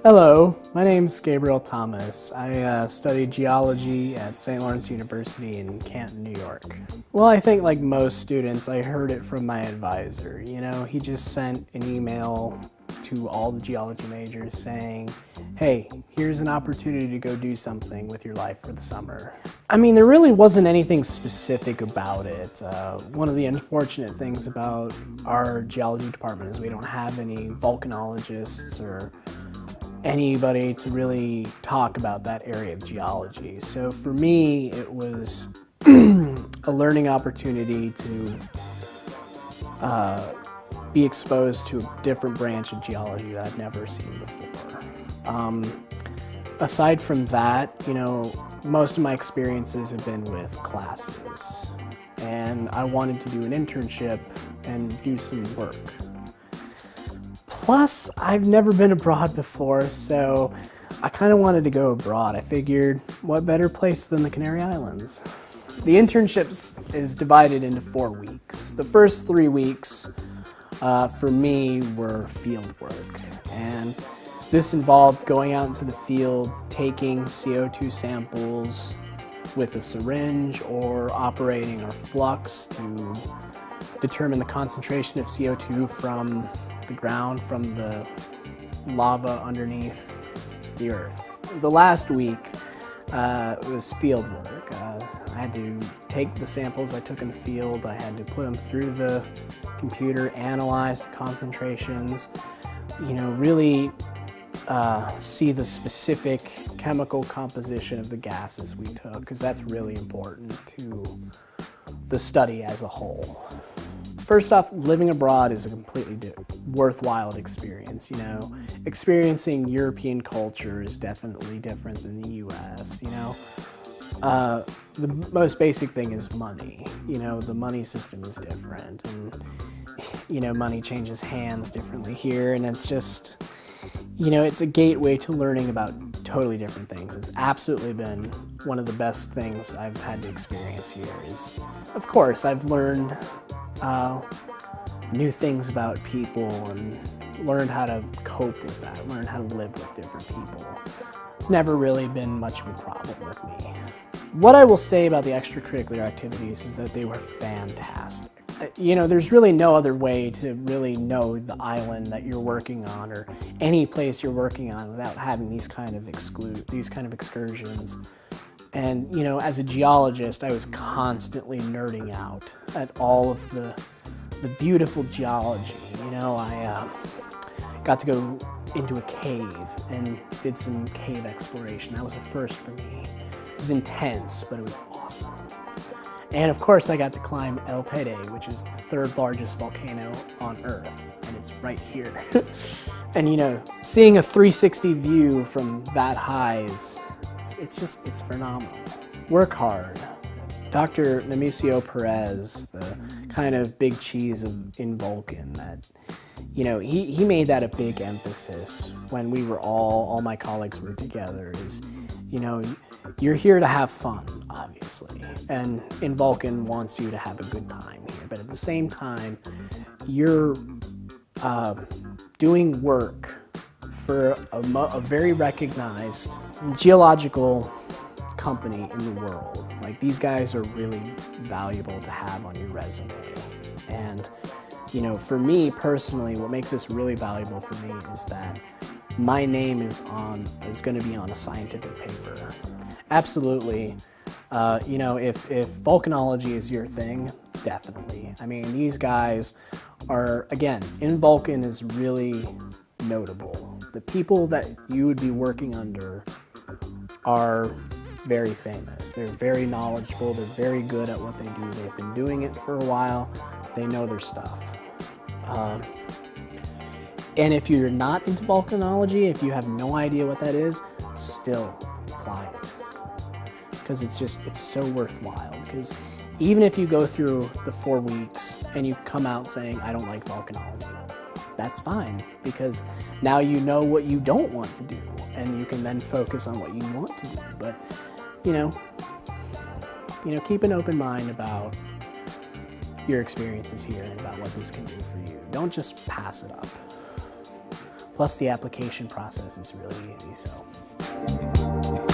Hello, my name's Gabriel Thomas. I studied geology at St. Lawrence University in Canton, New York. Well, I think like most students, I heard it from my advisor. He just sent an email to all the geology majors saying, hey, here's an opportunity to go do something with your life for the summer. I mean, there really wasn't anything specific about it. One of the unfortunate things about our geology department is we don't have any volcanologists or anybody to really talk about that area of geology. So for me, it was a learning opportunity to be exposed to a different branch of geology that I've never seen before. Aside from that, most of my experiences have been with classes, and I wanted to do an internship and do some work. Plus, I've never been abroad before, so I kind of wanted to go abroad. I figured, what better place than the Canary Islands? The internship is divided into 4 weeks. The first 3 weeks for me were field work, and this involved going out into the field, taking CO2 samples with a syringe or operating our flux to determine the concentration of CO2 from the ground, from the lava underneath the earth. The last week was field work. I had to take the samples I took in the field, I had to put them through the computer, analyze the concentrations, really see the specific chemical composition of the gases we took, because that's really important to the study as a whole. First off, living abroad is a completely worthwhile experience. Experiencing European culture is definitely different than the US. The most basic thing is money. The money system is different, and money changes hands differently here, and it's just, it's a gateway to learning about totally different things. It's absolutely been one of the best things I've had to experience here. Of course, I've learned new things about people and learned how to cope with that, learned how to live with different people. It's never really been much of a problem with me. What I will say about the extracurricular activities is that they were fantastic. There's really no other way to really know the island that you're working on or any place you're working on without having these kind of excursions. And, as a geologist, I was constantly nerding out at all of the beautiful geology. I got to go into a cave and did some cave exploration. That was a first for me. It was intense, but it was awesome. And of course, I got to climb El Teide, which is the 3rd largest volcano on Earth, and it's right here. And seeing a 360 view from that high it's phenomenal. Work hard. Dr. Nemesio Perez, the kind of big cheese in Vulcan, that he made that a big emphasis when we were all my colleagues were together, is you're here to have fun, obviously, and in Vulcan wants you to have a good time here, but at the same time you're doing work for a very recognized geological company in the world. Like, these guys are really valuable to have on your resume. And for me personally, what makes this really valuable for me is that my name is going to be on a scientific paper. Absolutely. If volcanology is your thing, definitely. I mean, these guys are, again, in Vulcan is really notable. The people that you would be working under are very famous. They're very knowledgeable. They're very good at what they do. They've been doing it for a while. They know their stuff. And if you're not into volcanology, if you have no idea what that is, still apply it. Because it's so worthwhile. Because even if you go through the 4 weeks and you come out saying, I don't like volcanology, that's fine, because now you know what you don't want to do, and you can then focus on what you want to do. But, keep an open mind about your experiences here and about what this can do for you. Don't just pass it up. Plus the application process is really easy, so.